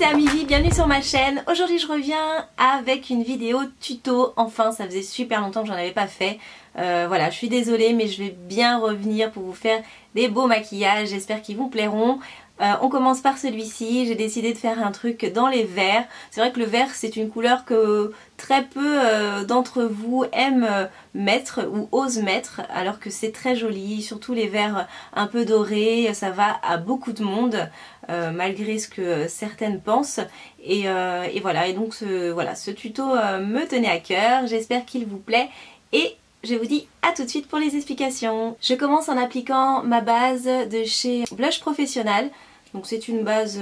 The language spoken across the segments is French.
c'est Amivi, bienvenue sur ma chaîne. Aujourd'hui je reviens avec une vidéo tuto. Enfin, ça faisait super longtemps que j'en avais pas fait. Voilà, je suis désolée mais je vais bien revenir pour vous faire des beaux maquillages. J'espère qu'ils vous plairont. On commence par celui-ci. J'ai décidé de faire un truc dans les verts. C'est vrai que le vert c'est une couleur que très peu d'entre vous aiment mettre ou osent mettre, alors que c'est très joli, surtout les verts un peu dorés, ça va à beaucoup de monde, malgré ce que certaines pensent. Et voilà, et donc ce tuto me tenait à cœur, j'espère qu'il vous plaît et je vous dis à tout de suite pour les explications. Je commence en appliquant ma base de chez Blush Professionnal. Donc c'est une base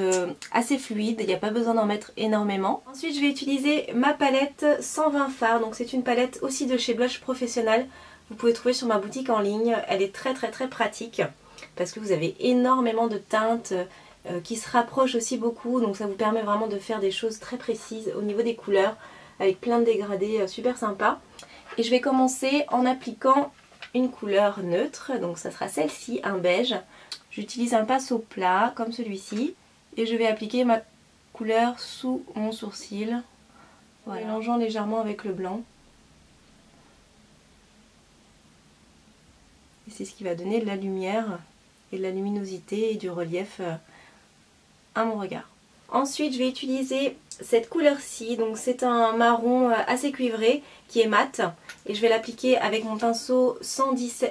assez fluide, il n'y a pas besoin d'en mettre énormément. Ensuite je vais utiliser ma palette 120 Fard, donc c'est une palette aussi de chez Blush Professionnal. Vous pouvez trouver sur ma boutique en ligne, elle est très pratique parce que vous avez énormément de teintes qui se rapprochent aussi beaucoup. Donc ça vous permet vraiment de faire des choses très précises au niveau des couleurs avec plein de dégradés super sympas. Et je vais commencer en appliquant une couleur neutre, donc ça sera celle-ci, un beige. J'utilise un pinceau plat comme celui-ci et je vais appliquer ma couleur sous mon sourcil, voilà, mélangeant légèrement avec le blanc. Et c'est ce qui va donner de la lumière et de la luminosité et du relief à mon regard. Ensuite je vais utiliser cette couleur-ci, donc c'est un marron assez cuivré qui est mat et je vais l'appliquer avec mon pinceau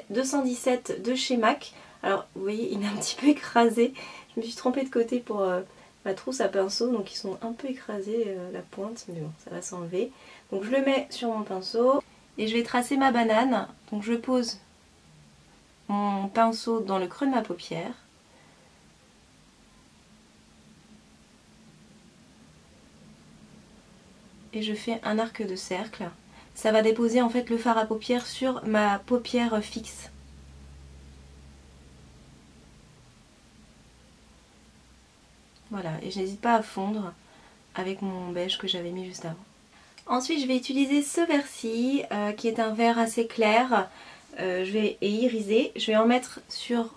217 de chez MAC. Alors vous voyez il est un petit peu écrasé, je me suis trompée de côté pour ma trousse à pinceau, donc ils sont un peu écrasés la pointe, mais bon ça va s'enlever. Donc je le mets sur mon pinceau et je vais tracer ma banane, donc je pose mon pinceau dans le creux de ma paupière. Et je fais un arc de cercle. Ça va déposer en fait le fard à paupières sur ma paupière fixe. Voilà, et je n'hésite pas à fondre avec mon beige que j'avais mis juste avant. Ensuite je vais utiliser ce vert-ci qui est un vert assez clair et irisé. Je vais en mettre sur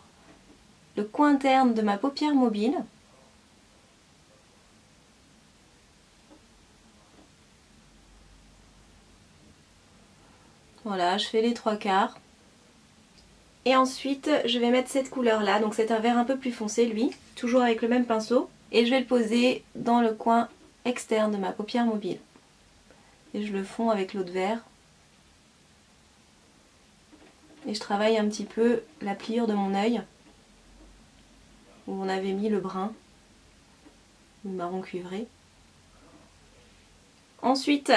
le coin interne de ma paupière mobile. Voilà, je fais les 3/4. Et ensuite je vais mettre cette couleur là, donc c'est un vert un peu plus foncé lui, toujours avec le même pinceau. Et je vais le poser dans le coin externe de ma paupière mobile. Et je le fonds avec l'autre vert. Et je travaille un petit peu la pliure de mon œil, où on avait mis le brun, le marron cuivré. Ensuite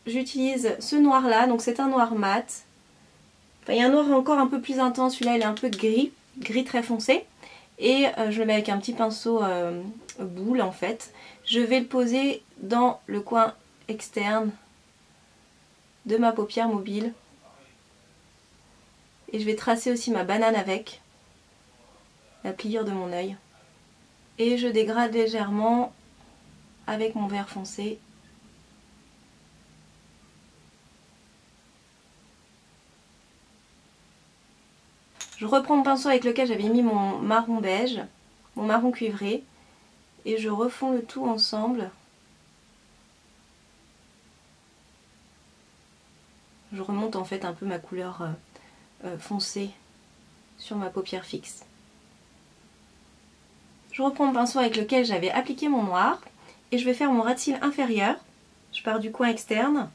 j'utilise ce noir là, donc c'est un noir mat. Enfin, il y a un noir encore un peu plus intense, celui-là il est un peu gris, gris très foncé. Et je le mets avec un petit pinceau boule en fait. Je vais le poser dans le coin externe de ma paupière mobile. Et je vais tracer aussi ma banane avec la pliure de mon œil. Et je dégrade légèrement avec mon vert foncé. Je reprends mon pinceau avec lequel j'avais mis mon marron beige, mon marron cuivré, et je refonds le tout ensemble. Je remonte en fait un peu ma couleur foncée sur ma paupière fixe. Je reprends mon pinceau avec lequel j'avais appliqué mon noir, et je vais faire mon ras de cils inférieur. Je pars du coin externe,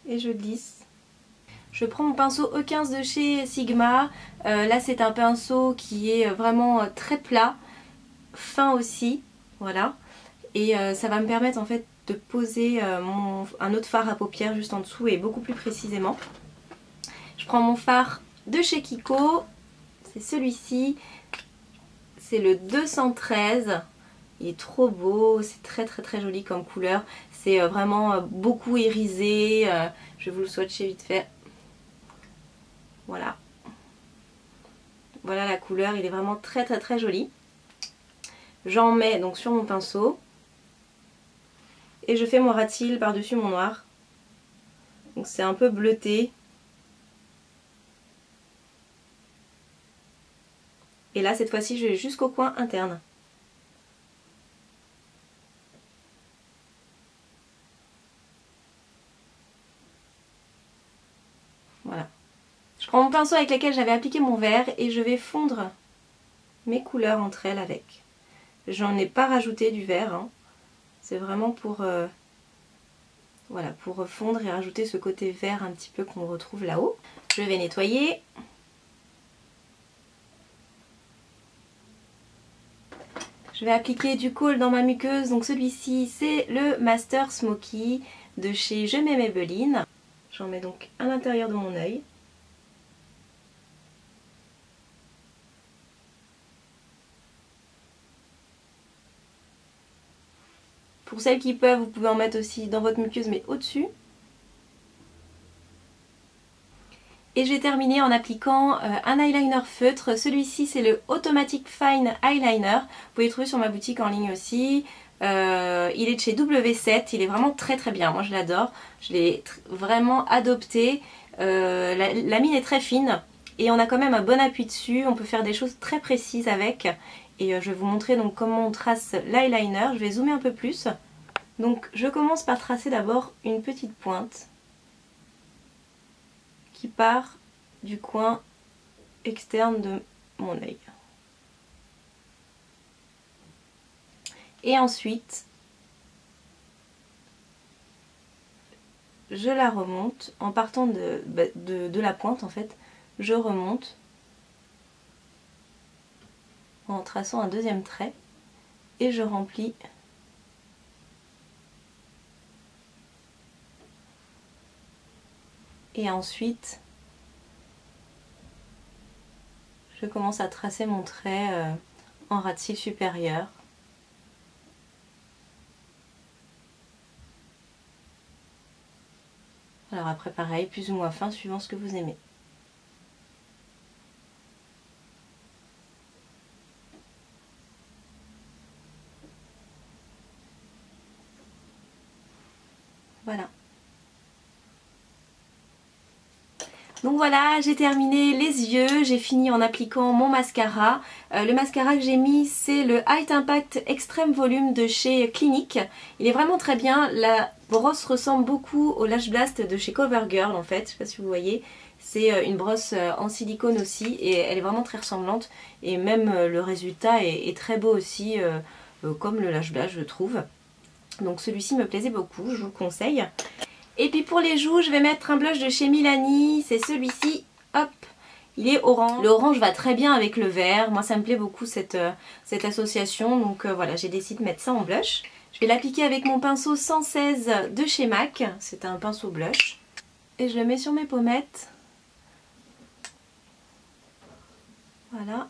et je glisse. Je prends mon pinceau E15 de chez Sigma, là c'est un pinceau qui est vraiment très plat, fin aussi, voilà. Et ça va me permettre en fait de poser un autre fard à paupières juste en dessous et beaucoup plus précisément. Je prends mon fard de chez Kiko, c'est celui-ci, c'est le 213, il est trop beau, c'est très joli comme couleur, c'est vraiment beaucoup irisé, je vais vous le swatcher vite fait. Voilà. Voilà la couleur, il est vraiment très joli. J'en mets donc sur mon pinceau. Et je fais mon ras de cils par-dessus mon noir. Donc c'est un peu bleuté. Et là cette fois-ci je vais jusqu'au coin interne. Je prends mon pinceau avec lequel j'avais appliqué mon vert et je vais fondre mes couleurs entre elles avec. J'en ai pas rajouté du vert, hein. C'est vraiment pour, voilà, pour fondre et rajouter ce côté vert un petit peu qu'on retrouve là-haut. Je vais nettoyer. Je vais appliquer du kohl dans ma muqueuse, donc celui-ci c'est le Master Smoky de chez Je mets Maybelline. J'en mets donc à l'intérieur de mon œil. Pour celles qui peuvent, vous pouvez en mettre aussi dans votre muqueuse mais au-dessus. Et je vais terminer en appliquant un eyeliner feutre. Celui-ci c'est le Automatic Fine Eyeliner. Vous pouvez le trouver sur ma boutique en ligne aussi. Il est de chez W7. Il est vraiment très très bien. Moi je l'adore. Je l'ai vraiment adopté. La mine est très fine. Et on a quand même un bon appui dessus. On peut faire des choses très précises avec. Et je vais vous montrer donc comment on trace l'eyeliner. Je vais zoomer un peu plus. Donc je commence par tracer d'abord une petite pointe qui part du coin externe de mon œil. Et ensuite, je la remonte en partant de la pointe en fait. Je remonte en traçant un deuxième trait et je remplis et ensuite je commence à tracer mon trait en ras de cils supérieur. Alors après pareil, plus ou moins fin suivant ce que vous aimez. Voilà. Donc voilà, j'ai terminé les yeux, j'ai fini en appliquant mon mascara. Le mascara que j'ai mis, c'est le Height Impact Extreme Volume de chez Clinique. Il est vraiment très bien. La brosse ressemble beaucoup au Lash Blast de chez CoverGirl en fait, je sais pas si vous voyez. C'est une brosse en silicone aussi et elle est vraiment très ressemblante. Et même le résultat est très beau aussi, comme le Lash Blast je trouve. Donc celui-ci me plaisait beaucoup, je vous le conseille. Et puis pour les joues, je vais mettre un blush de chez Milani, c'est celui-ci, hop, il est orange. Le orange va très bien avec le vert, moi ça me plaît beaucoup cette association, donc voilà, j'ai décidé de mettre ça en blush. Je vais l'appliquer avec mon pinceau 116 de chez MAC, c'est un pinceau blush. Et je le mets sur mes pommettes. Voilà.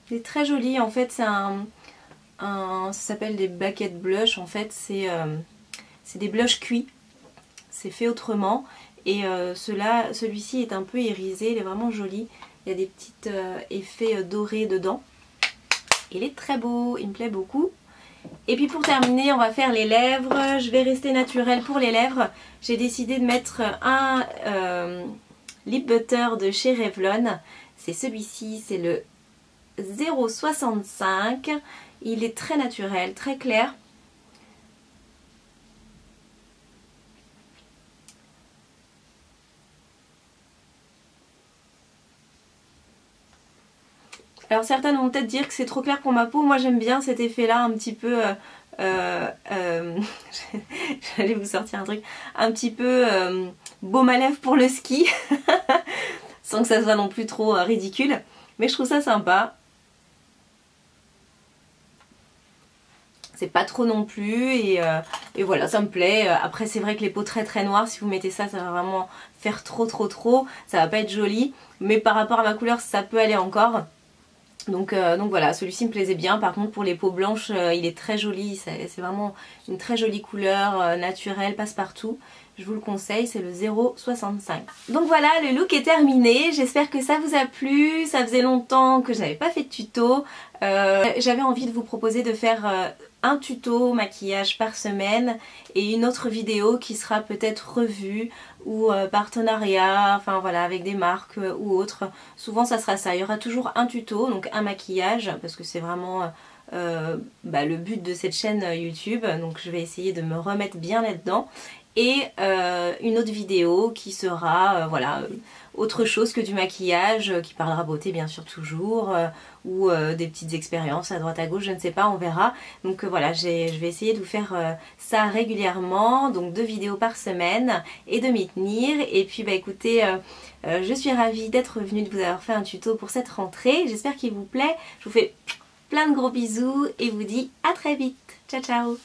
Il est très joli, en fait c'est ça s'appelle des bucket blush, en fait c'est des blushs cuits, c'est fait autrement et celui-ci est un peu irisé, il est vraiment joli, il y a des petits effets dorés dedans, il est très beau, il me plaît beaucoup. Et puis pour terminer on va faire les lèvres, je vais rester naturelle pour les lèvres, j'ai décidé de mettre un lip butter de chez Revlon, c'est celui-ci, c'est le 0,65. Il est très naturel, très clair. Alors certaines vont peut-être dire que c'est trop clair pour ma peau. Moi j'aime bien cet effet-là un petit peu... j'allais vous sortir un truc un petit peu baume à lèvres pour le ski. Sans que ça soit non plus trop ridicule. Mais je trouve ça sympa. C'est pas trop non plus et voilà, ça me plaît. Après c'est vrai que les peaux très très noires, si vous mettez ça, ça va vraiment faire trop, ça va pas être joli, mais par rapport à ma couleur ça peut aller encore. Donc voilà, celui-ci me plaisait bien. Par contre pour les peaux blanches, il est très joli, c'est vraiment une très jolie couleur naturelle, passe-partout. Je vous le conseille, c'est le 0,65. Donc voilà, le look est terminé. J'espère que ça vous a plu. Ça faisait longtemps que je n'avais pas fait de tuto. J'avais envie de vous proposer de faire un tuto maquillage par semaine et une autre vidéo qui sera peut-être revue ou partenariat, enfin voilà, avec des marques ou autres. Souvent ça sera ça. Il y aura toujours un tuto, donc un maquillage, parce que c'est vraiment... le but de cette chaîne YouTube, donc je vais essayer de me remettre bien là-dedans et une autre vidéo qui sera voilà, autre chose que du maquillage, qui parlera beauté bien sûr toujours, ou des petites expériences à droite à gauche, je ne sais pas, on verra. Donc voilà, je vais essayer de vous faire ça régulièrement, donc 2 vidéos par semaine et de m'y tenir. Et puis bah écoutez, je suis ravie d'être venue, de vous avoir fait un tuto pour cette rentrée. J'espère qu'il vous plaît. Je vous fais plein de gros bisous et vous dis à très vite. Ciao ciao.